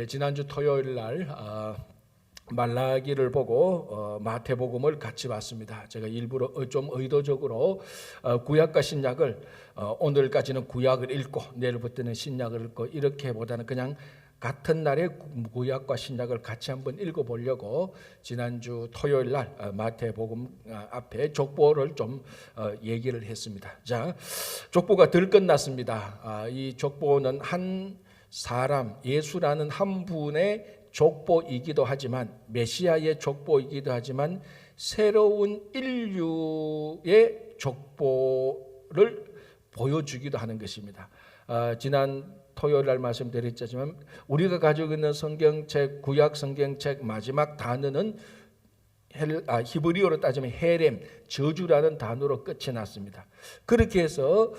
지난주 토요일 날 말라기를 보고 마태복음을 같이 봤습니다. 제가 일부러 좀 의도적으로 구약과 신약을 오늘까지는 구약을 읽고 내일부터는 신약을 읽고 이렇게보다는 그냥 같은 날에 구약과 신약을 같이 한번 읽어보려고 지난주 토요일 날 마태복음 앞에 족보를 좀 얘기를 했습니다. 자, 족보가 덜 끝났습니다. 이 족보는 한 사람, 예수라는 한 분의 족보이기도 하지만, 메시아의 족보이기도 하지만 새로운 인류의 족보를 보여주기도 하는 것입니다. 지난 토요일 날 말씀드렸지만 우리가 가지고 있는 성경책, 구약 성경책 마지막 단어는 히브리어로 따지면 헤렘, 저주라는 단어로 끝이 났습니다. 그렇게 해서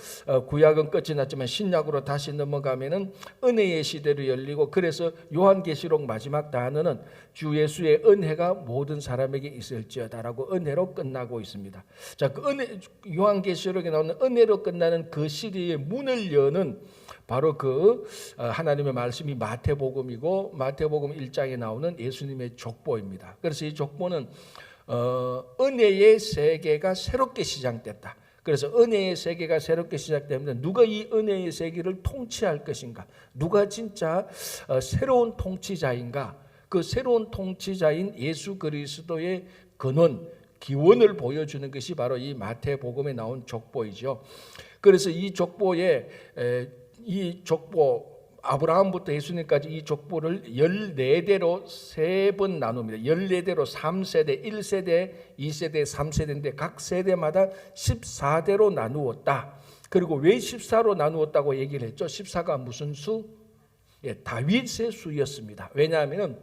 구약은 끝이 났지만 신약으로 다시 넘어가면은 은혜의 시대로 열리고, 그래서 요한계시록 마지막 단어는 주 예수의 은혜가 모든 사람에게 있을지어다라고 은혜로 끝나고 있습니다. 자, 그 요한계시록에 나오는 은혜로 끝나는 그 시대의 문을 여는 바로 그 하나님의 말씀이 마태복음이고, 마태복음 1장에 나오는 예수님의 족보입니다. 그래서 이 족보는 은혜의 세계가 새롭게 시작됐다. 그래서 은혜의 세계가 새롭게 시작되면 누가 이 은혜의 세계를 통치할 것인가, 누가 진짜 새로운 통치자인가, 그 새로운 통치자인 예수 그리스도의 근원, 기원을 보여주는 것이 바로 이 마태복음에 나온 족보이죠. 그래서 이 족보에 이 족보, 아브라함부터 예수님까지 이 족보를 14대로 3번 나눕니다. 14대로 3세대, 1세대, 2세대, 3세대인데 각 세대마다 14대로 나누었다. 그리고 왜 14로 나누었다고 얘기를 했죠? 14가 무슨 수? 다윗의 수였습니다. 왜냐하면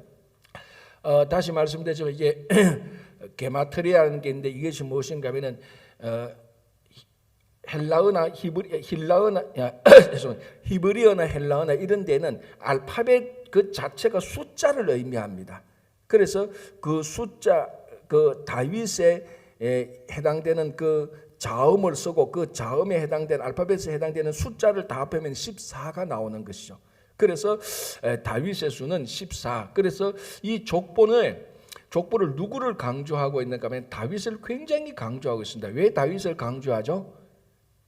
다시 말씀드리지만 이게 게마트리아라는 게 있는데 이것이 무엇인가 하면은 헬라어나 히브리어나 헬라어나 이런 데는 알파벳 그 자체가 숫자를 의미합니다. 그래서 그 숫자, 그 다윗에 해당되는 그 자음을 쓰고 그 자음에 해당되는 알파벳에 해당되는 숫자를 다 합하면 14가 나오는 것이죠. 그래서 다윗의 수는 14. 그래서 이 족보를 누구를 강조하고 있는가 하면 다윗을 굉장히 강조하고 있습니다. 왜 다윗을 강조하죠?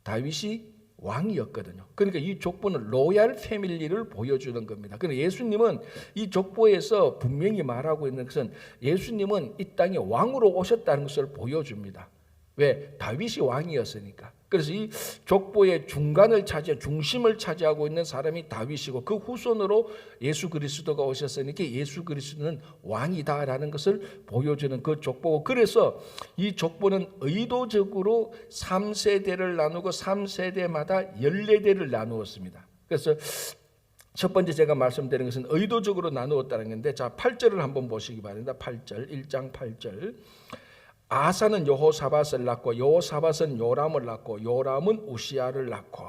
다윗이 왕이었거든요. 그러니까 이 족보는 로얄 패밀리를 보여주는 겁니다. 그러니까 예수님은 이 족보에서 분명히 말하고 있는 것은 예수님은 이 땅에 왕으로 오셨다는 것을 보여줍니다. 왜? 다윗이 왕이었으니까. 그래서 이 족보의 중간을 중심을 차지하고 있는 사람이 다윗이고, 그 후손으로 예수 그리스도가 오셨으니까 예수 그리스도는 왕이다라는 것을 보여주는 그 족보고, 그래서 이 족보는 의도적으로 3세대를 나누고 3세대마다 14대를 나누었습니다. 그래서 첫 번째 제가 말씀드린 것은 의도적으로 나누었다는 건데, 자, 8절을 한번 보시기 바랍니다. 8절, 1장 8절. 아사는 여호사밧을 낳고 여호사밧은 요람을 낳고 요람은 우시야를 낳고.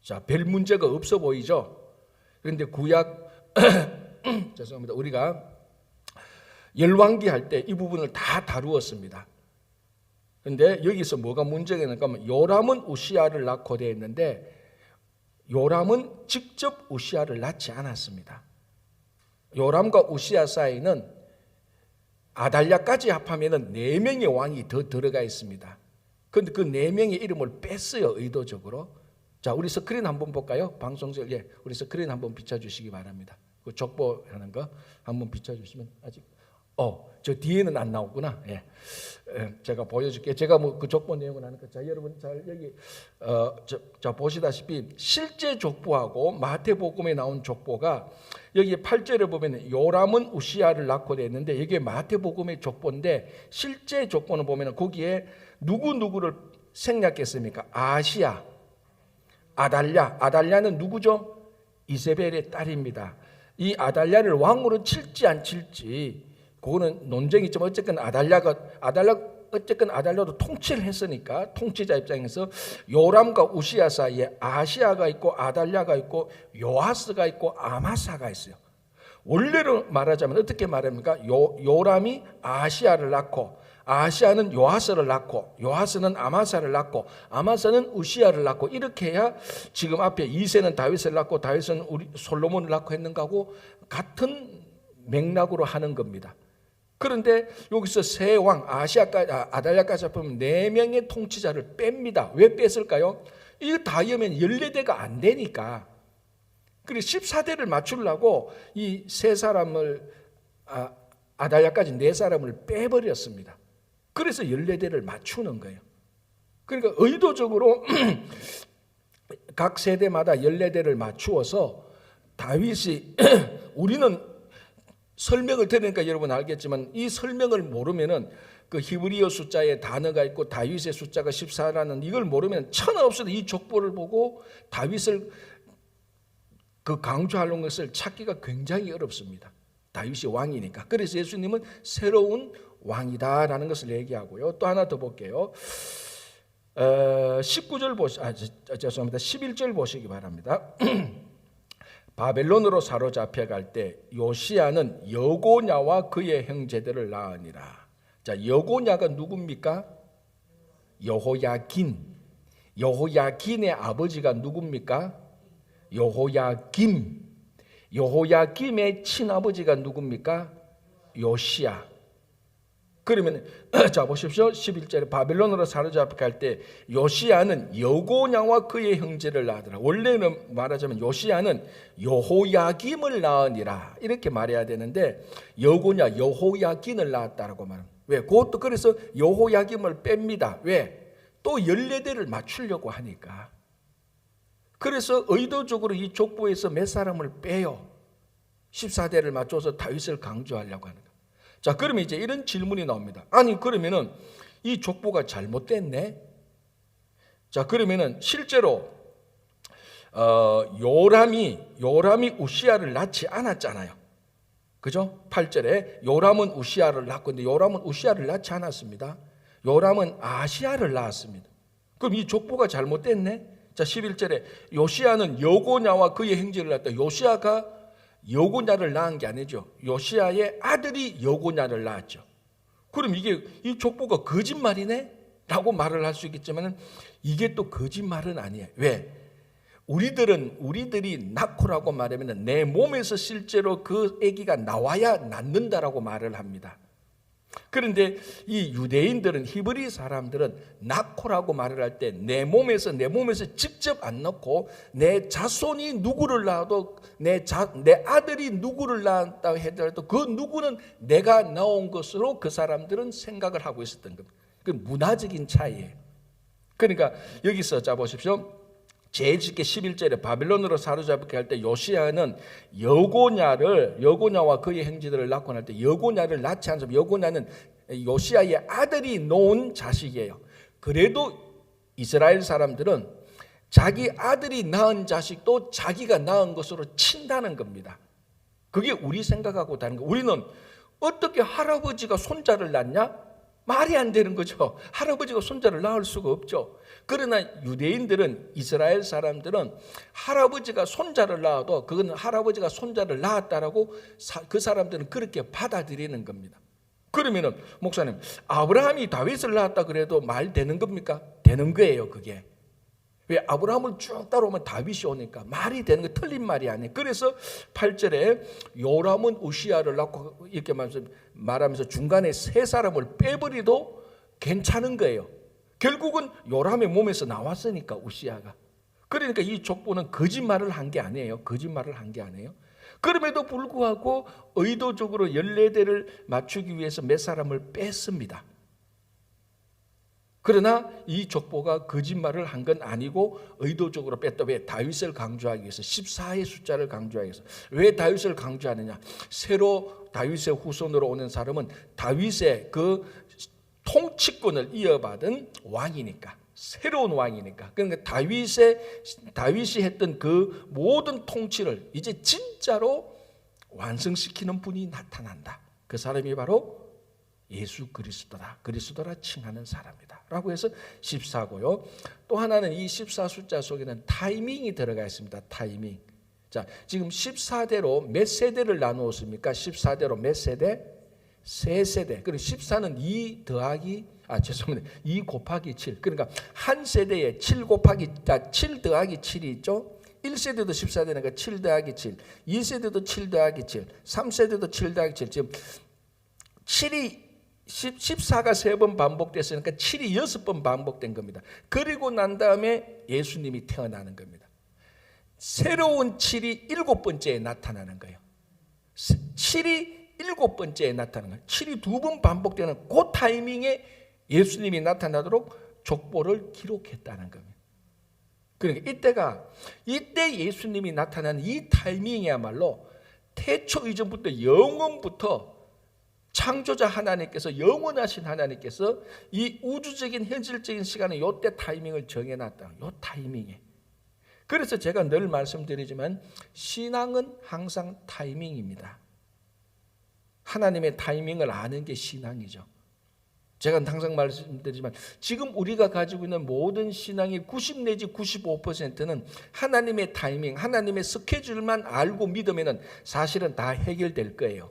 자, 별 문제가 없어 보이죠? 그런데 구약 죄송합니다. 우리가 열왕기 할 때 이 부분을 다 다루었습니다. 그런데 여기서 뭐가 문제가 있는가 하면 요람은 우시야를 낳고 되어 있는데 요람은 직접 우시야를 낳지 않았습니다. 요람과 우시야 사이는 아달랴까지 합하면 4명의 왕이 더 들어가 있습니다. 그런데 그 4명의 이름을 뺐어요, 의도적으로. 자, 우리 스크린 한번 볼까요? 방송실, 우리 스크린 한번 비춰주시기 바랍니다. 그 족보하는 거 한번 비춰주시면 아직, 저 뒤에는 안 나오구나. 제가 보여줄게요. 제가 뭐 그 족보 내용을 하니까. 자, 여러분 잘 여기 자 보시다시피 실제 족보하고 마태복음에 나온 족보가 여기 8절에 보면 요람은 우시야를 낳고 됐는데 이게 마태복음의 족보인데 실제 족보는 보면 거기에 누구를 생략했습니까? 아시야, 아달랴는 누구죠? 이세벨의 딸입니다. 이 아달랴를 왕으로 칠지 안 칠지 그거는 논쟁이 있지만 어쨌든 아달랴도 통치를 했으니까 통치자 입장에서 요람과 우시야 사이에 아시야가 있고 아달랴가 있고 요아스가 있고 아마사가 있어요. 원래로 말하자면 어떻게 말합니까? 요람이 아시야를 낳고 아하시아는 요아스를 낳고 요아스는 아마사를 낳고 아마사는 우시아를 낳고 이렇게 해야 지금 앞에 2세는 다윗을 낳고 다윗은 우리 솔로몬을 낳고 했는가하고 같은 맥락으로 하는 겁니다. 그런데 여기서 세 왕 아달랴까지 보면 4명의 통치자를 뺍니다. 왜 뺐을까요? 이거 다 하면 14대가 안 되니까. 그래서 14대를 맞추려고 이 세 사람을 아달랴까지 4사람을 빼버렸습니다. 그래서 14대를 맞추는 거예요. 그러니까 의도적으로 각 세대마다 14대를 맞추어서 다윗이 우리는 설명을 들으니까 여러분 알겠지만 이 설명을 모르면은 그 히브리어 숫자에 단어가 있고 다윗의 숫자가 14라는 이걸 모르면 천하 없어도 이 족보를 보고 다윗을 그 강조하는 것을 찾기가 굉장히 어렵습니다. 다윗이 왕이니까. 그래서 예수님은 새로운 왕이다라는 것을 얘기하고요. 또 하나 더 볼게요. 19절 죄송합니다. 11절 보시기 바랍니다. 바벨론으로 사로잡혀 갈 때 요시야는 여고냐와 그의 형제들을 낳으니라. 자, 여고냐가 누굽니까? 여호야긴. 여호야긴의 아버지가 누굽니까? 여호야김. 여호야김의 친아버지가 누굽니까? 요시야. 그러면 자 보십시오. 11절에 바벨론으로 사로잡혀 갈 때 요시야는 여고냐와 그의 형제를 낳으더라. 원래는 말하자면 요시야는 여호야김을 낳으니라 이렇게 말해야 되는데 여고냐 여호야긴을 낳았다라고 말합니다. 왜? 그것도 그래서 여호야김을 뺍니다. 왜? 또 14대를 맞추려고 하니까. 그래서 의도적으로 이 족보에서 몇 사람을 빼요. 14대를 맞춰서 다윗을 강조하려고 하는 거예요. 자, 그러면 이제 이런 질문이 나옵니다. 아니, 그러면은 이 족보가 잘못됐네? 자, 그러면은 실제로, 요람이 우시아를 낳지 않았잖아요. 그죠? 8절에 요람은 우시아를 낳고, 근데 요람은 우시아를 낳지 않았습니다. 요람은 아시아를 낳았습니다. 그럼 이 족보가 잘못됐네? 자, 11절에 요시아는 여고냐와 그의 형제를 낳았다. 요시아가 여고냐를 낳은 게 아니죠. 요시아의 아들이 여고냐를 낳았죠. 그럼 이 족보가 거짓말이네? 라고 말을 할 수 있겠지만 이게 또 거짓말은 아니에요. 왜? 우리들이 낳고라고 말하면 내 몸에서 실제로 그 아기가 나와야 낳는다라고 말을 합니다. 그런데 이 유대인들은 히브리 사람들은 낳고라고 말을 할 때 내 몸에서 직접 안 낳고 내 자손이 누구를 낳아도 내 아들이 누구를 낳았다 하더라도 그 누구는 내가 낳은 것으로 그 사람들은 생각을 하고 있었던 겁니다. 그 문화적인 차이예요. 그러니까 여기서 자 보십시오. 제일 쉽게 11절에 바벨론으로 사로잡게 할 때 요시야는 여고냐와 그의 형제들을 낳고 날 때 여고냐를 낳지 않습니다. 여고냐는 요시야의 아들이 놓은 자식이에요. 그래도 이스라엘 사람들은 자기 아들이 낳은 자식도 자기가 낳은 것으로 친다는 겁니다. 그게 우리 생각하고 다른 거. 우리는 어떻게 할아버지가 손자를 낳냐? 말이 안 되는 거죠. 할아버지가 손자를 낳을 수가 없죠. 그러나 유대인들은 이스라엘 사람들은 할아버지가 손자를 낳아도 그건 할아버지가 손자를 낳았다라고 그 사람들은 그렇게 받아들이는 겁니다. 그러면은 목사님 아브라함이 다윗을 낳았다 그래도 말 되는 겁니까? 되는 거예요. 그게. 왜? 아브라함을 쭉 따라오면 다윗이 오니까 말이 되는 거 틀린 말이 아니에요. 그래서 8절에 요람은 우시아를 낳고 이렇게 말하면서 중간에 3사람을 빼버리도 괜찮은 거예요. 결국은 요람의 몸에서 나왔으니까 우시아가. 그러니까 이 족보는 거짓말을 한 게 아니에요. 그럼에도 불구하고 의도적으로 14대를 맞추기 위해서 몇 사람을 뺐습니다. 그러나 이 족보가 거짓말을 한 건 아니고 의도적으로 뺐다. 왜? 다윗을 강조하기 위해서 14의 숫자를 강조하기 위해서. 왜 다윗을 강조하느냐? 새로 다윗의 후손으로 오는 사람은 다윗의 그 통치권을 이어받은 왕이니까. 새로운 왕이니까. 그러니까 다윗이 했던 그 모든 통치를 이제 진짜로 완성시키는 분이 나타난다. 그 사람이 바로 예수 그리스도라 칭하는 사람이다 라고 해서 14고요. 또 하나는 이 14 숫자 속에는 타이밍이 들어가 있습니다. 타이밍. 자, 지금 14대로 몇 세대를 나누었습니까? 14대로 몇 세대? 세 세대. 그리고 14는 2 곱하기 7. 그러니까 한 세대에 7 더하기 7이 있죠. 1세대도 14대니까 7 더하기 7. 2세대도 7 더하기 7. 3세대도 7 더하기 7. 지금 7이 14가 3번 반복됐으니까 7이 6번 반복된 겁니다. 그리고 난 다음에 예수님이 태어나는 겁니다. 새로운 7이 7번째에 나타나는 거예요. 7이 7번째에 나타나는 거예요. 7이 2번 반복되는 그 타이밍에 예수님이 나타나도록 족보를 기록했다는 겁니다. 그러니까 이때 예수님이 나타나는 이 타이밍이야말로 태초 이전부터 영원부터 창조자 하나님께서, 영원하신 하나님께서 이 우주적인 현실적인 시간에 이때 타이밍을 정해놨다. 이 타이밍에. 그래서 제가 늘 말씀드리지만 신앙은 항상 타이밍입니다. 하나님의 타이밍을 아는 게 신앙이죠. 제가 항상 말씀드리지만 지금 우리가 가지고 있는 모든 신앙의 90 내지 95%는 하나님의 타이밍, 하나님의 스케줄만 알고 믿으면 사실은 다 해결될 거예요.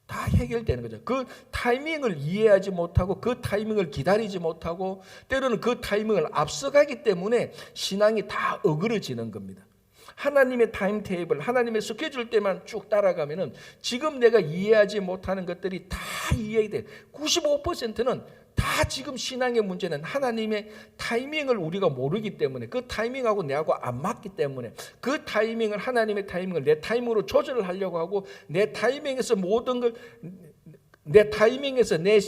다 해결되는 거죠. 그 타이밍을 이해하지 못하고 그 타이밍을 기다리지 못하고 때로는 그 타이밍을 앞서가기 때문에 신앙이 다 어그러지는 겁니다. 하나님의 타임테이블, 하나님의 스케줄 때만 쭉 따라가면은 지금 내가 이해하지 못하는 것들이 다 이해돼. 95%는 다 지금 신앙의 문제는 하나님의 타이밍을 우리가 모르기 때문에, 그 타이밍하고 내하고 안 맞기 때문에, 그 타이밍을, 하나님의 타이밍을 내 타이밍으로 조절을 하려고 하고, 내 타이밍에서 모든 걸, 내 타이밍에서 내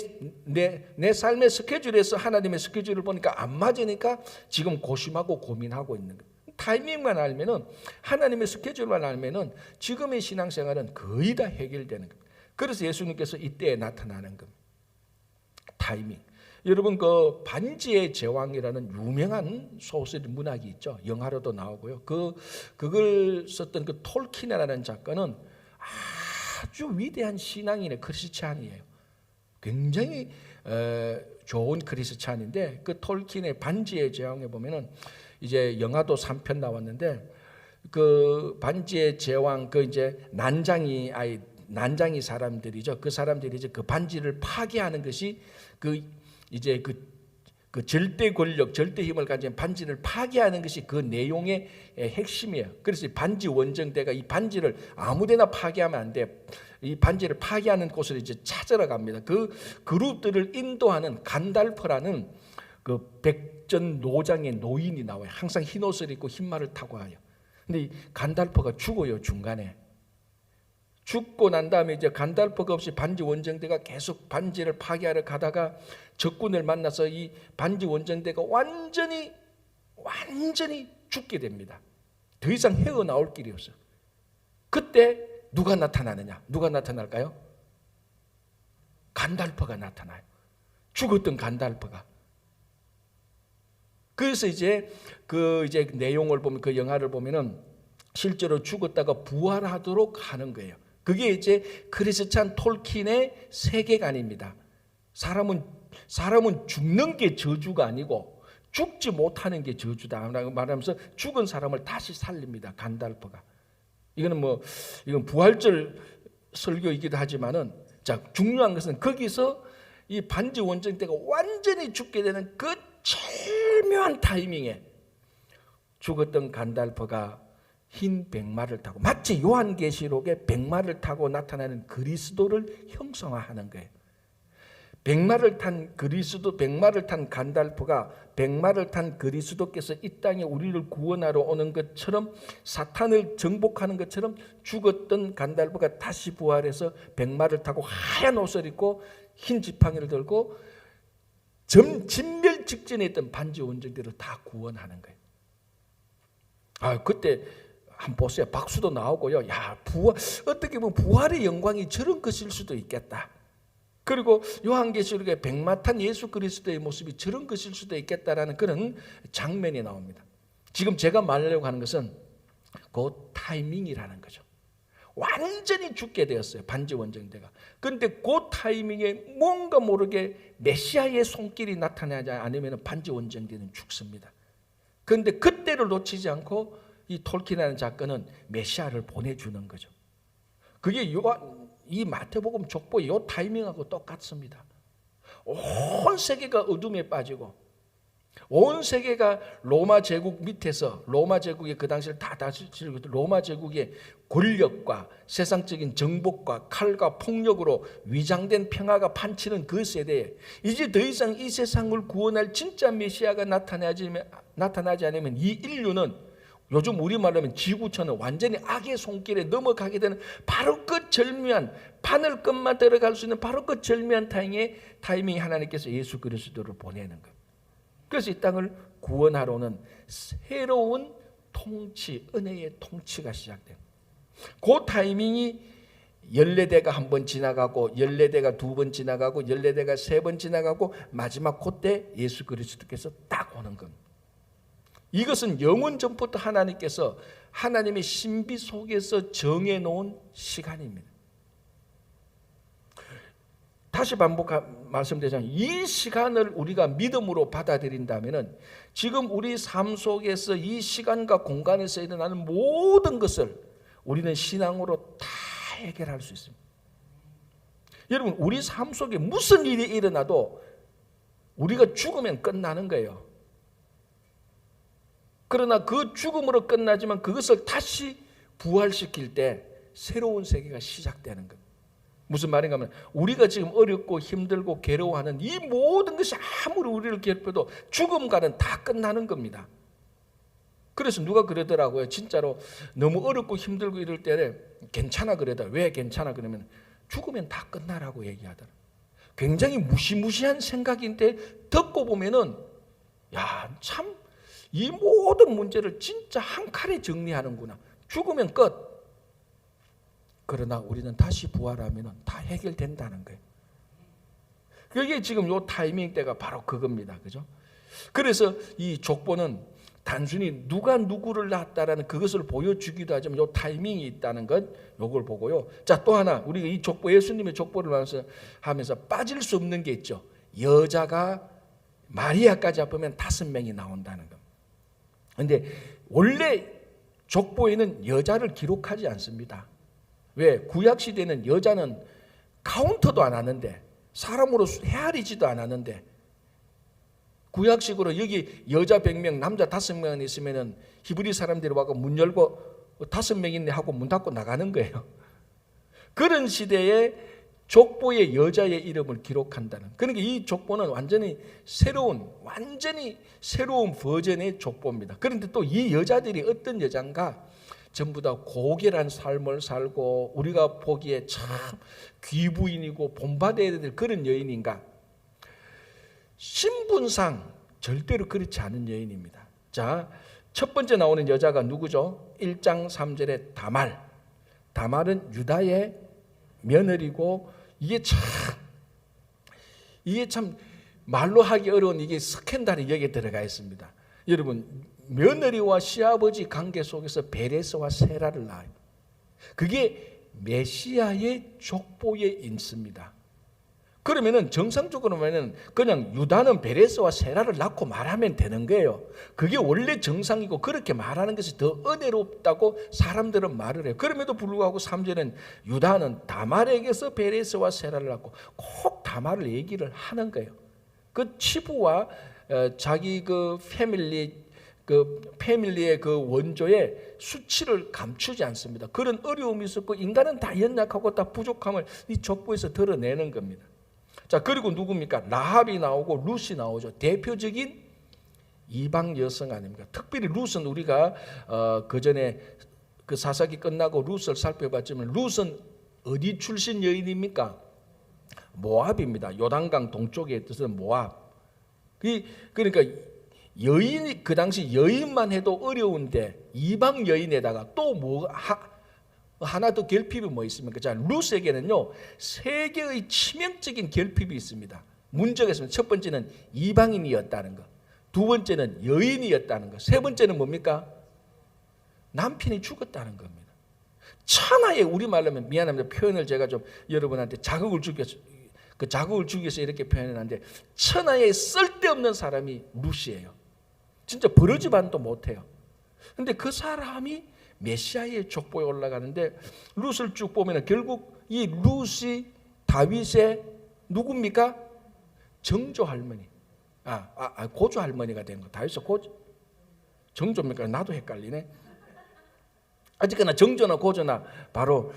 삶의 스케줄에서 하나님의 스케줄을 보니까 안 맞으니까 지금 고심하고 고민하고 있는 거예요. 타이밍만 알면은, 하나님의 스케줄만 알면은 지금의 신앙생활은 거의 다 해결되는 겁니다. 그래서 예수님께서 이때에 나타나는 겁니다. 타이밍. 여러분, 그 반지의 제왕이라는 유명한 소설 문학이 있죠. 영화로도 나오고요. 그걸 썼던 그 톨킨이라는 작가는 아주 위대한 신앙인의 크리스찬이에요. 굉장히 좋은 크리스찬인데, 그 톨킨의 반지의 제왕에 보면은 이제 영화도 3편 나왔는데, 그 반지의 제왕, 그 이제 난장이 사람들이죠. 그 사람들이 이제 그 반지를 파괴하는 것이 그 절대 권력, 절대 힘을 가진 반지를 파괴하는 것이 그 내용의 핵심이에요. 그래서 반지 원정대가 이 반지를 아무데나 파괴하면 안 돼. 이 반지를 파괴하는 곳을 이제 찾으러 갑니다. 그 그룹들을 인도하는 간달프라는 그 백전 노장의 노인이 나와요. 항상 흰 옷을 입고 흰 말을 타고 와요. 근데 이 간달프가 죽어요, 중간에. 죽고 난 다음에 이제 간달프가 없이 반지 원정대가 계속 반지를 파괴하러 가다가 적군을 만나서 이 반지 원정대가 완전히 죽게 됩니다. 더 이상 헤어나올 길이 없어요. 그때 누가 나타나느냐? 누가 나타날까요? 간달프가 나타나요. 죽었던 간달프가. 그래서 이제 그 내용을 보면, 그 영화를 보면은 실제로 죽었다가 부활하도록 하는 거예요. 그게 이제 크리스찬 톨킨의 세계관입니다. 사람은 죽는 게 저주가 아니고 죽지 못하는 게 저주다라고 말하면서 죽은 사람을 다시 살립니다. 간달프가. 이건 부활절 설교이기도 하지만은, 자, 중요한 것은 거기서 이 반지 원정대가 완전히 죽게 되는 그 절묘한 타이밍에 죽었던 간달프가 흰 백마를 타고, 마치 요한계시록에 백마를 타고 나타나는 그리스도를 형성화하는 거예요. 백마를 탄 간달프가, 백마를 탄 그리스도께서 이 땅에 우리를 구원하러 오는 것처럼, 사탄을 정복하는 것처럼 죽었던 간달프가 다시 부활해서 백마를 타고 하얀 옷을 입고 흰 지팡이를 들고 진멸 직전에 있던 반지 원정대를 다 구원하는 거예요. 그때 한번 보세요. 박수도 나오고요. 어떻게 보면 부활의 영광이 저런 것일 수도 있겠다. 그리고 요한계시록에 백마 탄 예수 그리스도의 모습이 저런 것일 수도 있겠다라는 그런 장면이 나옵니다. 지금 제가 말하려고 하는 것은 그 타이밍이라는 거죠. 완전히 죽게 되었어요, 반지 원정대가. 그런데 그 타이밍에 뭔가 모르게 메시아의 손길이 나타나지 않으면 반지 원정대는 죽습니다. 그런데 그때를 놓치지 않고 이 톨킨이라는 작가는 메시아를 보내주는 거죠. 그게 이 마태복음 족보의 이 타이밍하고 똑같습니다. 온 세계가 어둠에 빠지고 온 세계가 로마 제국 밑에서 로마 제국의 그 당시를 다 다스리고 로마 제국의 권력과 세상적인 정복과 칼과 폭력으로 위장된 평화가 판치는 그 세대에 이제 더 이상 이 세상을 구원할 진짜 메시아가 나타나지 않으면 이 인류는 요즘 우리말로 하면 지구촌은 완전히 악의 손길에 넘어가게 되는 바로 그 절묘한 바늘끝만 들어갈 수 있는 바로 그 절묘한 타이밍에 하나님께서 예수 그리스도를 보내는 것. 그래서 이 땅을 구원하러는 새로운 통치, 은혜의 통치가 시작돼요. 그 타이밍이 14대가 한 번 지나가고 14대가 두 번 지나가고 14대가 세 번 지나가고 마지막 그때 예수 그리스도께서 딱 오는 겁니다. 이것은 영원 전부터 하나님께서 하나님의 신비 속에서 정해놓은 시간입니다. 다시 말씀드리자면 이 시간을 우리가 믿음으로 받아들인다면 지금 우리 삶 속에서 이 시간과 공간에서 일어나는 모든 것을 우리는 신앙으로 다 해결할 수 있습니다. 여러분, 우리 삶 속에 무슨 일이 일어나도 우리가 죽으면 끝나는 거예요. 그러나 그 죽음으로 끝나지만 그것을 다시 부활시킬 때 새로운 세계가 시작되는 겁니다. 무슨 말인가 하면 우리가 지금 어렵고 힘들고 괴로워하는 이 모든 것이 아무리 우리를 괴롭혀도 죽음과는 다 끝나는 겁니다. 그래서 누가 그러더라고요. 진짜로 너무 어렵고 힘들고 이럴 때 괜찮아 그러더라. 왜 괜찮아 그러면 죽으면 다 끝나라고 얘기하더라. 굉장히 무시무시한 생각인데 듣고 보면은 야, 참 이 모든 문제를 진짜 한 칼에 정리하는구나. 죽으면 끝. 그러나 우리는 다시 부활하면 다 해결된다는 거예요. 그게 지금 요 타이밍 때가 바로 그겁니다. 그죠? 그래서 이 족보는 단순히 누가 누구를 낳았다라는 그것을 보여주기도 하지만 요 타이밍이 있다는 것, 요걸 보고요. 자, 또 하나, 우리가 이 족보, 예수님의 족보를 하면서 빠질 수 없는 게 있죠. 여자가 마리아까지 합하면 5명이 나온다는 것. 근데 원래 족보에는 여자를 기록하지 않습니다. 왜? 구약시대는 여자는 카운터도 안 하는데 사람으로 헤아리지도 않았는데 구약식으로 여기 여자 100명 남자 5명 있으면 히브리 사람들이 와서 문 열고 5명 있네 하고 문 닫고 나가는 거예요. 그런 시대에 족보에 여자의 이름을 기록한다는. 그러니까 이 족보는 완전히 새로운 버전의 족보입니다. 그런데 또 이 여자들이 어떤 여잔가? 전부 다 고결한 삶을 살고 우리가 보기에 참 귀부인이고 본받아야 될 그런 여인인가? 신분상 절대로 그렇지 않은 여인입니다. 자, 첫 번째 나오는 여자가 누구죠? 1장 3절에 다말. 다말은 유다의 며느리고 이게 참 말로 하기 어려운 이게 스캔들이 여기에 들어가 있습니다. 여러분, 며느리와 시아버지 관계 속에서 베레스와 세라를 낳아요. 그게 메시아의 족보에 있습니다. 그러면은 정상적으로 보면은 그냥 유다는 베레스와 세라를 낳고 말하면 되는 거예요. 그게 원래 정상이고 그렇게 말하는 것이 더 은혜롭다고 사람들은 말을 해요. 그럼에도 불구하고 3절은 유다는 다말에게서 베레스와 세라를 낳고 꼭 다말을 얘기를 하는 거예요. 그 치부와 자기 그 패밀리의 그 원조의 수치를 감추지 않습니다. 그런 어려움이 있었고 인간은 다 연약하고 다 부족함을 이 족보에서 드러내는 겁니다. 자, 그리고 누굽니까? 라합이 나오고 룻이 나오죠. 대표적인 이방 여성 아닙니까? 특별히 룻은 우리가 그 전에 그 사사기 끝나고 룻을 살펴봤지만 룻은 어디 출신 여인입니까? 모압입니다. 요단강 동쪽에 뜻은 모압. 그러니까 여인이 그 당시 여인만 해도 어려운데 이방 여인에다가 또 뭐 하나 더 결핍이 뭐 있습니까? 자, 룻에게는요 3개의 치명적인 결핍이 있습니다. 문제가 있습니다. 첫 번째는 이방인이었다는 것, 두 번째는 여인이었다는 것, 세 번째는 뭡니까? 남편이 죽었다는 겁니다. 천하의 우리말로 하면 미안합니다. 표현을 제가 좀 여러분한테 자극을 주기 위해서 이렇게 표현하는데 천하에 쓸데없는 사람이 룻이에요. 진짜 버러지 반도 못해요. 근데 그 사람이 메시아의 족보에 올라가는데 룻을 쭉 보면 결국 이 룻이 다윗의 누굽니까? 정조 할머니. 고조 할머니가 된 거. 다윗의 고조. 정조입니까? 나도 헷갈리네. 어쨌거나 정조나 고조나 바로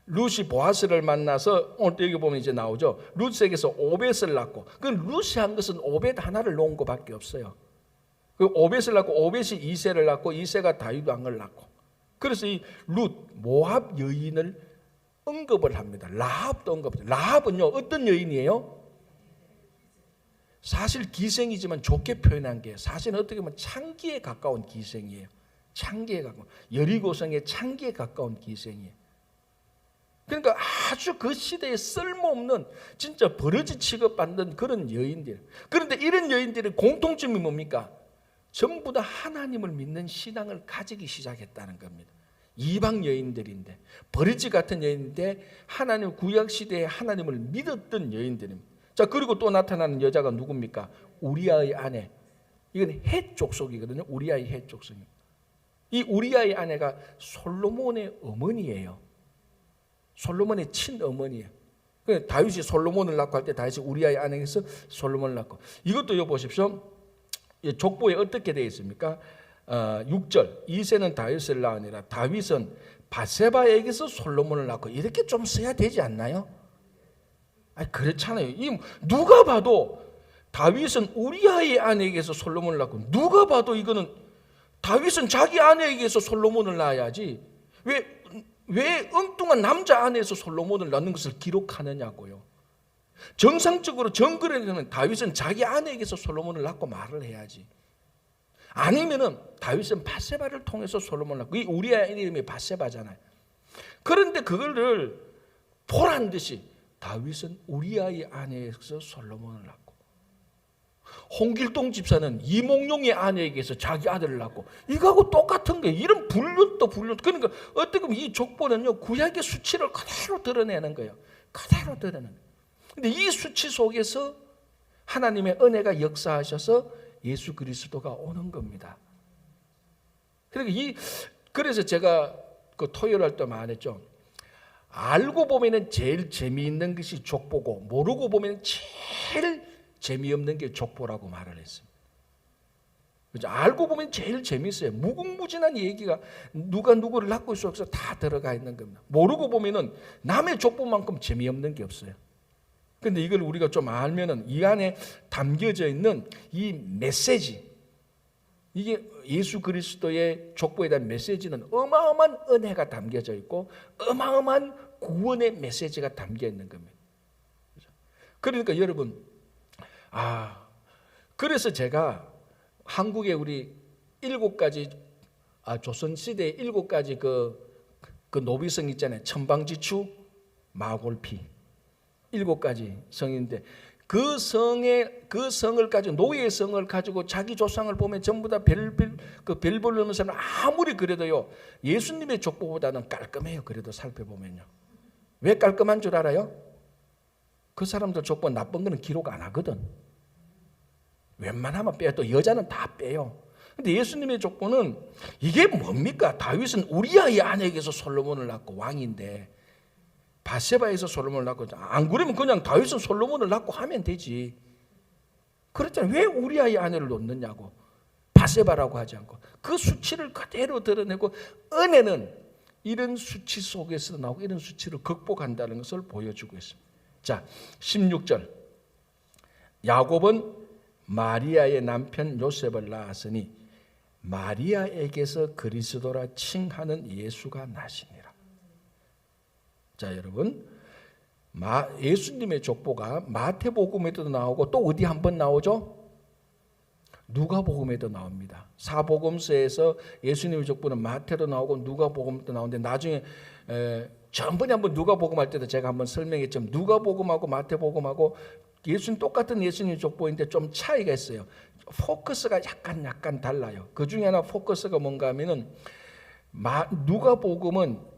룻이 보아스를 만나서 오늘 여기 보면 이제 나오죠. 룻에게서 오벳을 낳고, 그 룻이 한 것은 오벳 하나를 놓은 것밖에 없어요. 그 오벳을 낳고 오벳이 이새를 낳고 이새가 다윗 왕을 낳고, 그래서 이 룻 모압 여인을 언급을 합니다. 라합도 언급해요. 라합은요 어떤 여인이에요? 사실 기생이지만 좋게 표현한 게 사실은 어떻게 보면 창기에 가까운 기생이에요. 창기에 가까운, 여리고성의 창기에 가까운 기생이에요. 그러니까 아주 그 시대에 쓸모없는 진짜 버러지 취급받는 그런 여인들. 그런데 이런 여인들의 공통점이 뭡니까? 전부 다 하나님을 믿는 신앙을 가지기 시작했다는 겁니다. 이방 여인들인데, 버러지 같은 여인인데 하나님 구약 시대에 하나님을 믿었던 여인들입니다. 자, 그리고 또 나타나는 여자가 누굽니까? 우리아의 아내. 이건 헷 족속이거든요. 우리아의 헷 족속입니다. 이 우리아의 아내가 솔로몬의 어머니예요. 솔로몬의 친어머니예요. 다윗이 솔로몬을 낳고 할 때 다윗이 우리아의 아내에서 솔로몬을 낳고, 이것도 보십시오. 족보에 어떻게 되어 있습니까? 6절 이새는 다윗을 낳으니라 다윗은 바세바에게서 솔로몬을 낳고, 이렇게 좀 써야 되지 않나요? 그렇잖아요. 누가 봐도 다윗은 우리아의 아내에게서 솔로몬을 낳고, 누가 봐도 이거는 다윗은 자기 아내에게서 솔로몬을 낳아야지 왜 엉뚱한 남자 아내에서 솔로몬을 낳는 것을 기록하느냐고요. 정상적으로 정글에는 다윗은 자기 아내에게서 솔로몬을 낳고 말을 해야지. 아니면은 다윗은 바세바를 통해서 솔로몬을 낳고, 이 우리아의 이름이 바세바잖아요. 그런데 그거를 보란 듯이 다윗은 우리아의 아내에게서 솔로몬을 낳고, 홍길동 집사는 이몽룡의 아내에게서 자기 아들을 낳고, 이거하고 똑같은 거예요. 이런 불륜도 불륜. 그러니까 어떻게 보면 이 족보는요 구약의 수치를 그대로 드러내는 거예요. 그대로 드러내는 거예요. 근데 이 수치 속에서 하나님의 은혜가 역사하셔서 예수 그리스도가 오는 겁니다. 그래서 제가 그 토요일 할 때 말했죠. 알고 보면은 제일 재미있는 것이 족보고, 모르고 보면 제일 재미없는 게 족보라고 말을 했습니다. 그렇죠? 알고 보면 제일 재미있어요. 무궁무진한 얘기가 누가 누구를 낳고 있어서 다 들어가 있는 겁니다. 모르고 보면은 남의 족보만큼 재미없는 게 없어요. 근데 이걸 우리가 좀 알면은 이 안에 담겨져 있는 이 메시지, 이게 예수 그리스도의 족보에 대한 메시지는 어마어마한 은혜가 담겨져 있고 어마어마한 구원의 메시지가 담겨 있는 겁니다. 그러니까 여러분, 그래서 제가 한국에 우리 7가지 조선시대의 7가지 그 노비성 있잖아요. 천방지추, 마골피 7가지 성인데, 그 성을 가지고, 노예의 성을 가지고 자기 조상을 보면 전부 다 별볼로 없는 사람, 아무리 그래도요 예수님의 족보보다는 깔끔해요. 그래도 살펴보면요. 왜 깔끔한 줄 알아요? 그 사람들 족보 나쁜 거는 기록 안 하거든. 웬만하면 빼요. 또 여자는 다 빼요. 근데 예수님의 족보는 이게 뭡니까? 다윗은 우리아의 아내에게서 솔로몬을 낳고 왕인데, 바세바에서 솔로몬을 낳고, 안 그러면 그냥 다윗은 솔로몬을 낳고 하면 되지. 그렇잖아요. 왜 우리아의 아내를 놓느냐고. 바세바라고 하지 않고 그 수치를 그대로 드러내고, 은혜는 이런 수치 속에서 나오고 이런 수치를 극복한다는 것을 보여주고 있습니다. 자, 16절. 야곱은 마리아의 남편 요셉을 낳았으니 마리아에게서 그리스도라 칭하는 예수가 나시니라. 자, 여러분, 예수님의 족보가 마태복음에도 나오고 또 어디 한번 나오죠? 누가복음에도 나옵니다. 사복음서에서 예수님의 족보는 마태도 나오고 누가복음도 나오는데, 나중에 전번에 한번 누가복음 할 때도 제가 한번 설명했지만, 누가복음하고 마태복음하고 예수님 똑같은 예수님 족보인데 좀 차이가 있어요. 포커스가 약간 달라요. 그 중에 하나 포커스가 뭔가 하면은, 누가복음은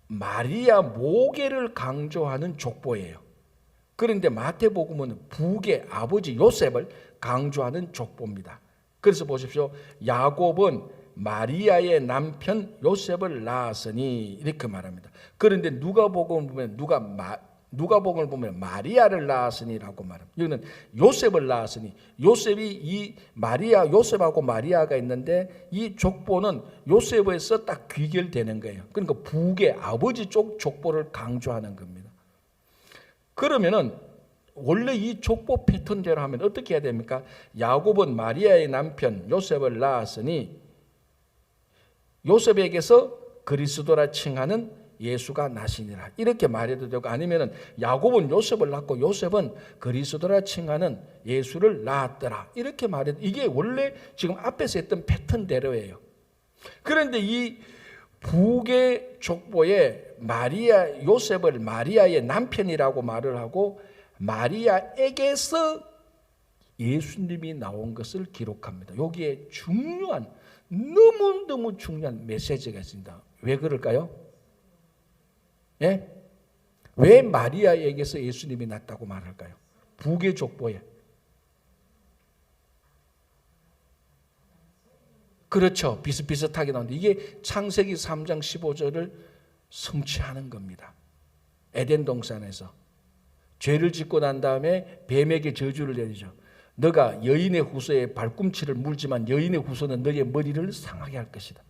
마리아 모계를 강조하는 족보예요. 그런데 마태복음은 부계 아버지 요셉을 강조하는 족보입니다. 그래서 보십시오. 야곱은 마리아의 남편 요셉을 낳았으니 이렇게 말합니다. 그런데 누가복음을 보면 마리아를 낳았으니라고 말합니다. 여기는 요셉을 낳았으니 요셉이 이 마리아 요셉하고 마리아가 있는데 이 족보는 요셉에서 딱 귀결되는 거예요. 그러니까 북의 아버지 쪽 족보를 강조하는 겁니다. 그러면은 원래 이 족보 패턴대로 하면 어떻게 해야 됩니까? 야곱은 마리아의 남편 요셉을 낳았으니 요셉에게서 그리스도라 칭하는 예수가 나시니라 이렇게 말해도 되고, 아니면은 야곱은 요셉을 낳고 요셉은 그리스도라 칭하는 예수를 낳았더라 이렇게 말해도, 이게 원래 지금 앞에서 했던 패턴대로예요. 그런데 이 북의 족보에 마리아 요셉을 마리아의 남편이라고 말을 하고 마리아에게서 예수님이 나온 것을 기록합니다. 여기에 중요한 너무너무 중요한 메시지가 있습니다. 왜 그럴까요? 예? 왜 마리아에게서 예수님이 났다고 말할까요? 북의 족보에. 그렇죠. 비슷비슷하게 나오는데 이게 창세기 3장 15절을 성취하는 겁니다. 에덴 동산에서 죄를 짓고 난 다음에 뱀에게 저주를 내리죠. 너가 여인의 후손의 발꿈치를 물지만 여인의 후손은 너의 머리를 상하게 할 것이다.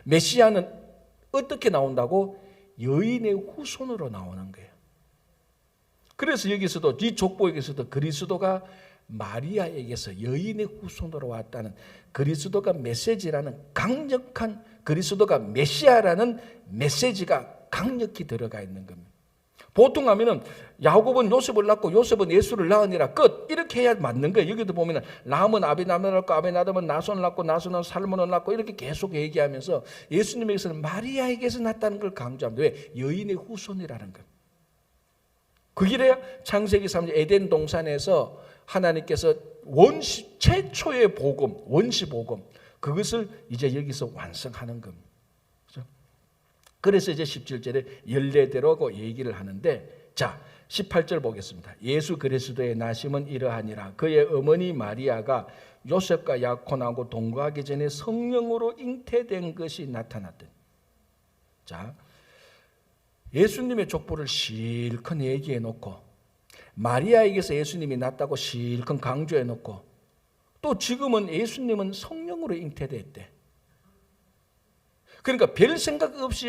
메시아는 어떻게 나온다고? 여인의 후손으로 나오는 거예요. 그래서 여기서도 이 족보에게서도 그리스도가 마리아에게서 여인의 후손으로 왔다는, 그리스도가 메시지라는 강력한, 그리스도가 메시아라는 메시지가 강력히 들어가 있는 겁니다. 보통 하면은 야곱은 요셉을 낳고 요셉은 예수를 낳으니라 끝 이렇게 해야 맞는 거예요. 여기도 보면은 람은 아비나답을 낳고 아비나답은 나손을 낳고 나손은 살몬을 낳고 이렇게 계속 얘기하면서 예수님에게서는 마리아에게서 났다는 걸 강조합니다. 왜? 여인의 후손이라는 것. 그기래야 창세기 3장 에덴 동산에서 하나님께서 최초의 복음, 원시 복음, 그것을 이제 여기서 완성하는 겁니다. 그래서 이제 17절에 열례대로고 얘기를 하는데, 자 18절 보겠습니다. 예수 그리스도의 나심은 이러하니라. 그의 어머니 마리아가 요셉과 약혼하고 동거하기 전에 성령으로 잉태된 것이 나타났더니. 자, 예수님의 족보를 실컷 얘기해 놓고 마리아에게서 예수님이 났다고 실컷 강조해 놓고 또 지금은 예수님은 성령으로 잉태됐대. 그러니까 별 생각 없이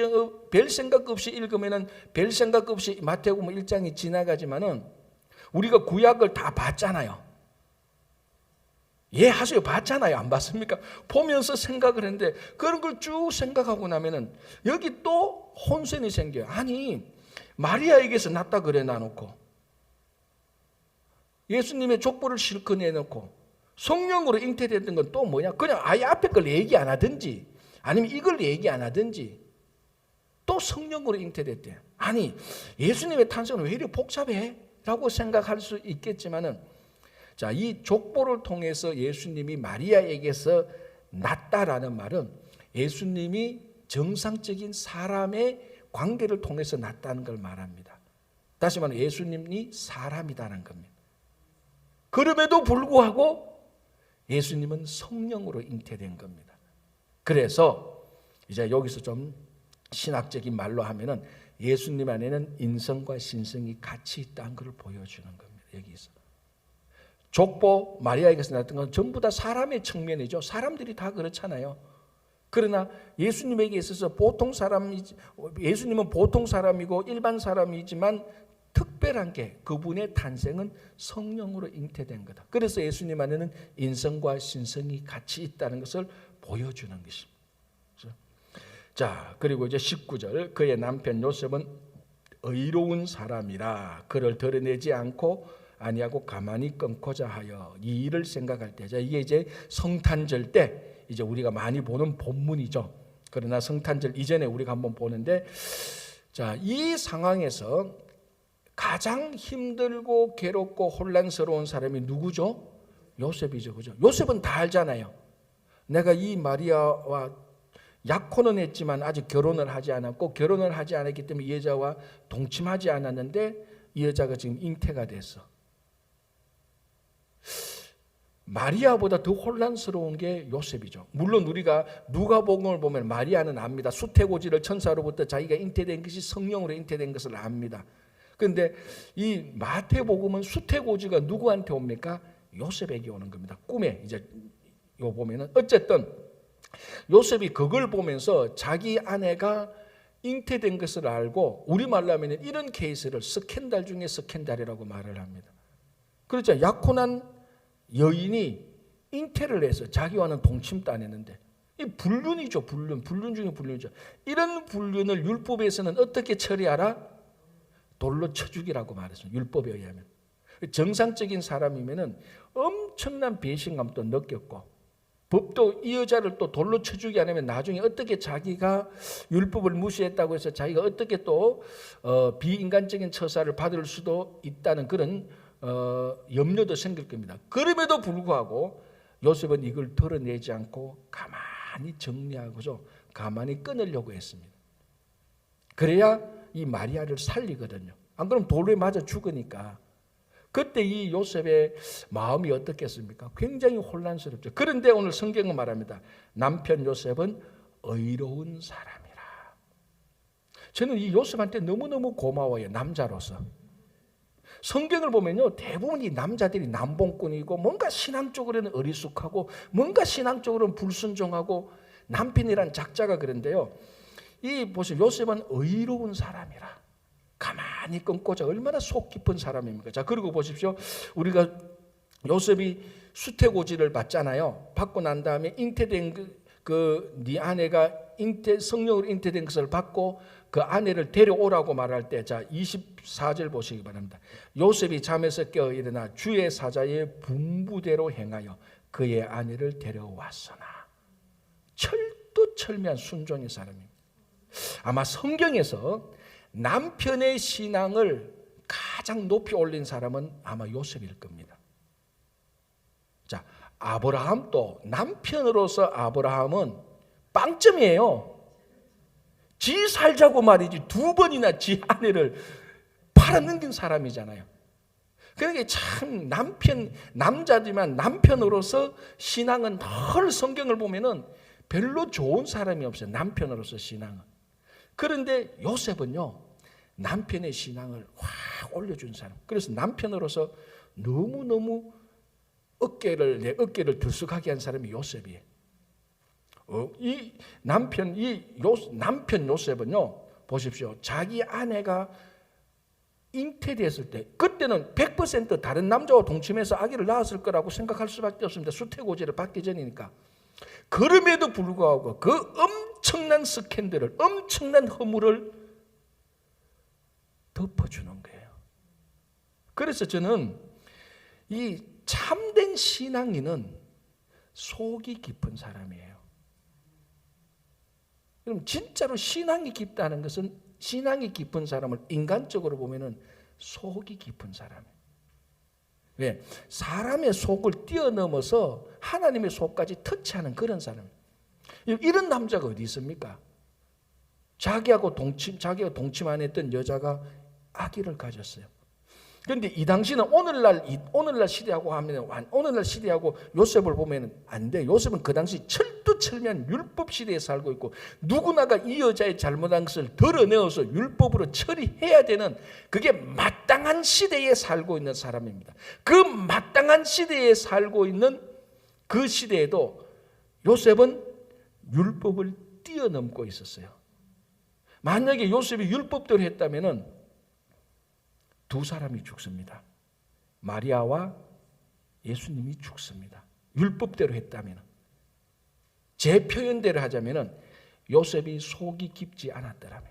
읽으면은 별 생각 없이 마태복음 1장이 지나가지만은 우리가 구약을 다 봤잖아요. 이해하세요? 봤잖아요. 안 봤습니까? 보면서 생각을 했는데 그런 걸 쭉 생각하고 나면은 여기 또 혼선이 생겨요. 아니 마리아에게서 났다 그래 놔놓고 예수님의 족보를 실컷 내놓고 성령으로 잉태됐던 건 또 뭐냐? 그냥 아예 앞에 걸 얘기 안 하든지 아니면 이걸 얘기 안 하든지 또 성령으로 잉태됐대. 아니 예수님의 탄생은 왜 이렇게 복잡해? 라고 생각할 수 있겠지만은, 자, 이 족보를 통해서 예수님이 마리아에게서 났다라는 말은 예수님이 정상적인 사람의 관계를 통해서 났다는 걸 말합니다. 다시 말하면 예수님이 사람이다라는 겁니다. 그럼에도 불구하고 예수님은 성령으로 잉태된 겁니다. 그래서 이제 여기서 좀 신학적인 말로 하면은 예수님 안에는 인성과 신성이 같이 있다는 것을 보여주는 겁니다. 여기서 족보 마리아에게서 났던 건 전부 다 사람의 측면이죠. 사람들이 다 그렇잖아요. 그러나 예수님에게 있어서 예수님은 보통 사람이고 일반 사람이지만 특별한 게 그분의 탄생은 성령으로 잉태된 거다. 그래서 예수님 안에는 인성과 신성이 같이 있다는 것을 보여주는 것입니다. 자, 그리고 이제 19절, 그의 남편 요셉은 의로운 사람이라 그를 드러내지 않고 아니하고 가만히 끊고자 하여 이 일을 생각할 때, 자, 이게 이제 성탄절 때 이제 우리가 많이 보는 본문이죠. 그러나 성탄절 이전에 우리가 한번 보는데, 자, 이 상황에서 가장 힘들고 괴롭고 혼란스러운 사람이 누구죠? 요셉이죠. 그죠? 요셉은 다 알잖아요. 내가 이 마리아와 약혼은 했지만 아직 결혼을 하지 않았고, 결혼을 하지 않았기 때문에 이 여자와 동침하지 않았는데 이 여자가 지금 잉태가 됐어. 마리아보다 더 혼란스러운 게 요셉이죠. 물론 우리가 누가복음을 보면 마리아는 압니다. 수태고지를 천사로부터 자기가 잉태된 것이 성령으로 잉태된 것을 압니다. 그런데 이 마태복음은 수태고지가 누구한테 옵니까? 요셉에게 오는 겁니다. 꿈에 이제 요 보면은 어쨌든 요셉이 그걸 보면서 자기 아내가 잉태된 것을 알고 우리말로 하면 이런 케이스를 스캔들 중에 스캔들이라고 말을 합니다. 그렇죠. 약혼한 여인이 잉태를 해서 자기와는 동침도 안 했는데 이 불륜이죠. 불륜 중에 불륜이죠. 이런 불륜을 율법에서는 어떻게 처리하라? 돌로 쳐 죽이라고 말했어요. 율법에 의하면. 정상적인 사람이면은 엄청난 배신감도 느꼈고 법도 이 여자를 또 돌로 쳐 죽이 안 하면 나중에 어떻게 자기가 율법을 무시했다고 해서 자기가 어떻게 또 비인간적인 처사를 받을 수도 있다는 그런 염려도 생길 겁니다. 그럼에도 불구하고 요셉은 이걸 드러내지 않고 가만히 정리하고서 가만히 끊으려고 했습니다. 그래야 이 마리아를 살리거든요. 안 그러면 돌에 맞아 죽으니까. 그때 이 요셉의 마음이 어떻겠습니까? 굉장히 혼란스럽죠. 그런데 오늘 성경은 말합니다. 남편 요셉은 의로운 사람이라. 저는 이 요셉한테 너무너무 고마워요. 남자로서. 성경을 보면요, 대부분 이 남자들이 남봉꾼이고 뭔가 신앙적으로는 어리숙하고 뭔가 신앙적으로는 불순종하고 남편이란 작자가 그런데요. 이 보세요, 요셉은 의로운 사람이라. 가만히 끊고자 얼마나 속 깊은 사람입니까? 자, 그리고 보십시오. 우리가 요셉이 수태고지를 받잖아요. 받고 난 다음에 잉태된 네 아내가 성령으로 잉태된 것을 받고 그 아내를 데려오라고 말할 때, 자 24절 보시기 바랍니다. 요셉이 잠에서 깨어 일어나 주의 사자의 분부대로 행하여 그의 아내를 데려왔으나. 철두철미한 순종의 사람입니다. 아마 성경에서 남편의 신앙을 가장 높이 올린 사람은 아마 요셉일 겁니다. 자, 아브라함도 남편으로서 아브라함은 빵점이에요. 지 살자고 말이지 두 번이나 지 아내를 팔아넘긴 사람이잖아요. 그러니까 참 남자지만 남편으로서 신앙은 늘 성경을 보면은 별로 좋은 사람이 없어요. 남편으로서 신앙은. 그런데 요셉은요, 남편의 신앙을 확 올려준 사람. 그래서 남편으로서 너무너무 내 어깨를 들썩하게 한 사람이 요셉이에요. 이 남편 요셉은요, 보십시오. 자기 아내가 잉태됐을 때, 그때는 100% 다른 남자와 동침해서 아기를 낳았을 거라고 생각할 수밖에 없습니다. 수태고지를 받기 전이니까. 그럼에도 불구하고 그 엄청난 스캔들을, 엄청난 허물을 덮어주는 거예요. 그래서 저는 이 참된 신앙인은 속이 깊은 사람이에요. 그럼 진짜로 신앙이 깊다는 것은, 신앙이 깊은 사람을 인간적으로 보면은 속이 깊은 사람이에요. 왜? 사람의 속을 뛰어넘어서 하나님의 속까지 터치하는 그런 사람. 이런 남자가 어디 있습니까? 자기하고 동침 안 했던 여자가 아기를 가졌어요. 그런데 이 당시는 오늘날 시대하고 요셉을 보면 안 돼. 요셉은 그 당시 철두철미한 율법 시대에 살고 있고, 누구나가 이 여자의 잘못한 것을 드러내어서 율법으로 처리해야 되는, 그게 마땅한 시대에 살고 있는 사람입니다. 그 마땅한 시대에 살고 있는 그 시대에도 요셉은 율법을 뛰어넘고 있었어요. 만약에 요셉이 율법대로 했다면은 두 사람이 죽습니다. 마리아와 예수님이 죽습니다. 율법대로 했다면. 제 표현대로 하자면 요셉이 속이 깊지 않았더라면.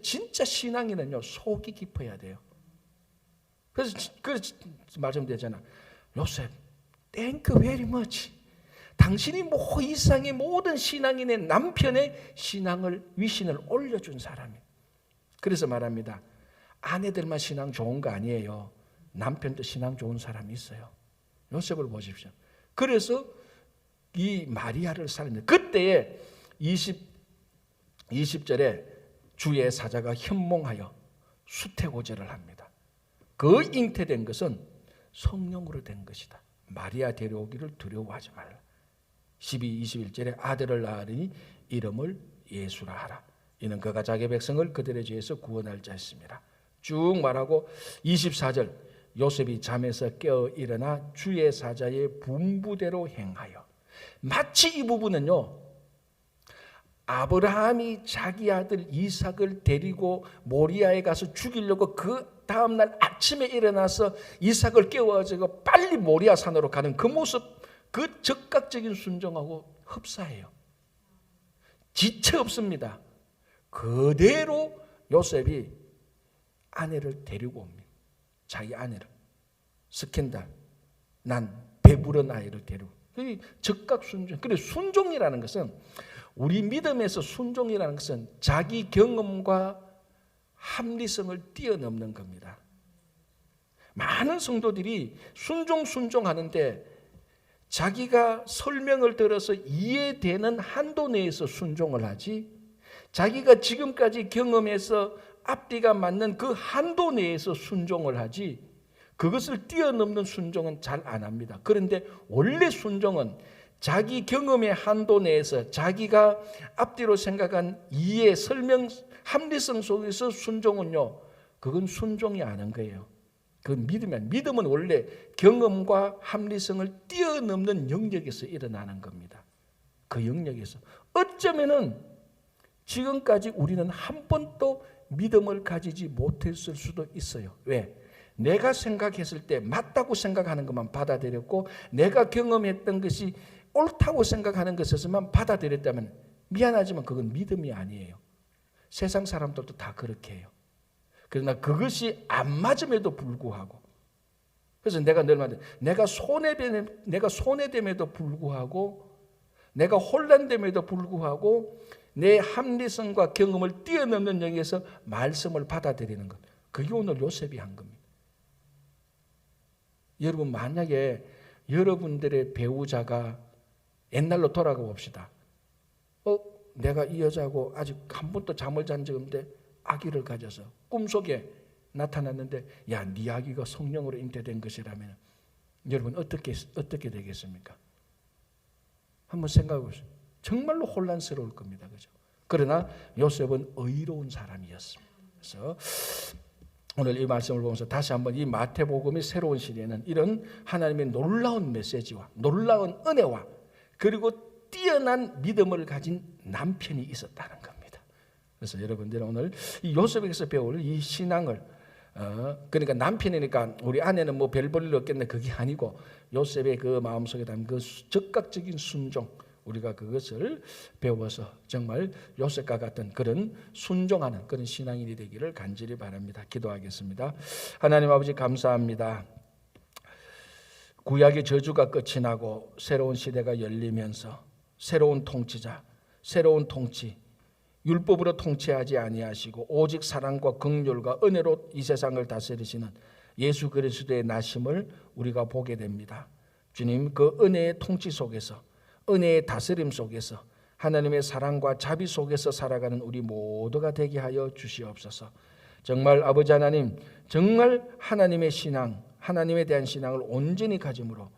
진짜 신앙인은요, 속이 깊어야 돼요. 그래서 말씀드렸잖아. 요셉, thank you very much. 당신이 이상의 모든 신앙인의 남편의 위신을 올려준 사람이에요. 그래서 말합니다. 아내들만 신앙 좋은 거 아니에요. 남편도 신앙 좋은 사람이 있어요. 요셉을 보십시오. 그래서 이 마리아를 살렸는데, 그때에 20절에 주의 사자가 현몽하여 수태고제를 합니다. 그 잉태된 것은 성령으로 된 것이다. 마리아 데려오기를 두려워하지 말라. 12, 21절에 아들을 낳으니 이름을 예수라 하라. 이는 그가 자기 백성을 그들의 죄에서 구원할 자였습니다. 쭉 말하고 24절 요셉이 잠에서 깨어 일어나 주의 사자의 분부대로 행하여. 마치 이 부분은요, 아브라함이 자기 아들 이삭을 데리고 모리아에 가서 죽이려고 그 다음날 아침에 일어나서 이삭을 깨워가지고 빨리 모리아 산으로 가는 그 모습, 그 즉각적인 순종하고 흡사해요. 지체 없습니다. 그대로 요셉이 아내를 데리고 옵니다. 자기 아내를. 스캔들, 난 배부른 아이를 데리고. 즉각 순종. 그래, 순종이라는 것은, 우리 믿음에서 순종이라는 것은 자기 경험과 합리성을 뛰어넘는 겁니다. 많은 성도들이 순종하는데 자기가 설명을 들어서 이해되는 한도 내에서 순종을 하지, 자기가 지금까지 경험해서 앞뒤가 맞는 그 한도 내에서 순종을 하지, 그것을 뛰어넘는 순종은 잘 안 합니다. 그런데 원래 순종은 자기 경험의 한도 내에서 자기가 앞뒤로 생각한 이해, 설명, 합리성 속에서 순종은요, 그건 순종이 아닌 거예요. 그건 믿음은 원래 경험과 합리성을 뛰어넘는 영역에서 일어나는 겁니다. 그 영역에서 어쩌면은 지금까지 우리는 한 번도 믿음을 가지지 못했을 수도 있어요. 왜? 내가 생각했을 때 맞다고 생각하는 것만 받아들였고, 내가 경험했던 것이 옳다고 생각하는 것에서만 받아들였다면 미안하지만 그건 믿음이 아니에요. 세상 사람들도 다 그렇게 해요. 그러나 그것이 안 맞음에도 불구하고, 그래서 내가 늘 말해, 내가 손해됨에도 불구하고, 내가 혼란됨에도 불구하고 내 합리성과 경험을 뛰어넘는 영역에서 말씀을 받아들이는 것, 그게 오늘 요셉이 한 겁니다. 여러분, 만약에 여러분들의 배우자가 옛날로 돌아가 봅시다. 내가 이 여자하고 아직 한 번도 잠을 잔 적 없는데 아기를 가져서 꿈속에 나타났는데, 야, 네 아기가 성령으로 잉태된 것이라면 여러분 어떻게 되겠습니까? 한번 생각해 보세요. 정말로 혼란스러울 겁니다. 그죠? 그러나 요셉은 의로운 사람이었습니다. 그래서 오늘 이 말씀을 보면서 다시 한번 이 마태복음의 새로운 시대에는 이런 하나님의 놀라운 메시지와 놀라운 은혜와 그리고 뛰어난 믿음을 가진 남편이 있었다는 겁니다. 그래서 여러분들은 오늘 이 요셉에게서 배울 이 신앙을, 그러니까 남편이니까 우리 아내는 뭐 별 볼 일 없겠네, 그게 아니고 요셉의 그 마음속에 담긴 그 즉각적인 순종, 우리가 그것을 배워서 정말 요셉과 같은 그런 순종하는 그런 신앙인이 되기를 간절히 바랍니다. 기도하겠습니다. 하나님 아버지, 감사합니다. 구약의 저주가 끝이 나고 새로운 시대가 열리면서 새로운 통치자, 새로운 통치, 율법으로 통치하지 아니하시고 오직 사랑과 긍휼과 은혜로 이 세상을 다스리시는 예수 그리스도의 나심을 우리가 보게 됩니다. 주님, 그 은혜의 통치 속에서, 은혜의 다스림 속에서, 하나님의 사랑과 자비 속에서 살아가는 우리 모두가 되게 하여 주시옵소서. 정말 아버지 하나님, 정말 하나님의 신앙, 하나님에 대한 신앙을 온전히 가짐으로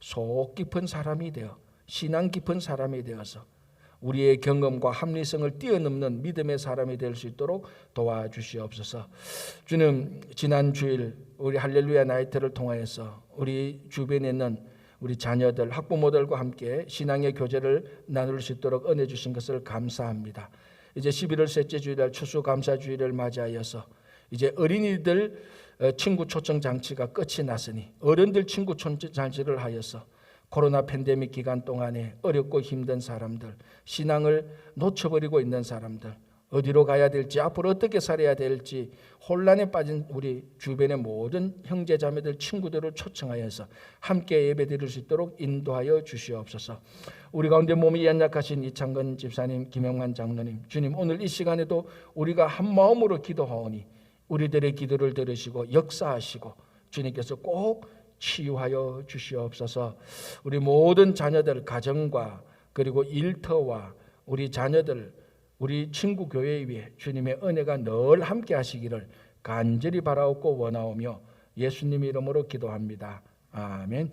속 깊은 사람이 되어, 신앙 깊은 사람이 되어서 우리의 경험과 합리성을 뛰어넘는 믿음의 사람이 될 수 있도록 도와주시옵소서. 주님, 지난 주일 우리 할렐루야 나이트를 통하여서 우리 주변에 있는 우리 자녀들, 학부모들과 함께 신앙의 교제를 나눌 수 있도록 은혜 주신 것을 감사합니다. 이제 11월 셋째 주일날 추수감사주일을 맞이하여서 이제 어린이들 친구 초청 장치가 끝이 났으니 어른들 친구 초청 장치를 하여서 코로나 팬데믹 기간 동안에 어렵고 힘든 사람들, 신앙을 놓쳐버리고 있는 사람들, 어디로 가야 될지, 앞으로 어떻게 살아야 될지 혼란에 빠진 우리 주변의 모든 형제자매들, 친구들을 초청하여서 함께 예배드릴 수 있도록 인도하여 주시옵소서. 우리 가운데 몸이 연약하신 이창근 집사님, 김영만 장로님, 주님, 오늘 이 시간에도 우리가 한 마음으로 기도하오니 우리들의 기도를 들으시고 역사하시고 주님께서 꼭 치유하여 주시옵소서. 우리 모든 자녀들, 가정과 그리고 일터와 우리 자녀들, 우리 친구 교회 위에 주님의 은혜가 늘 함께 하시기를 간절히 바라옵고 원하오며 예수님 이름으로 기도합니다. 아멘.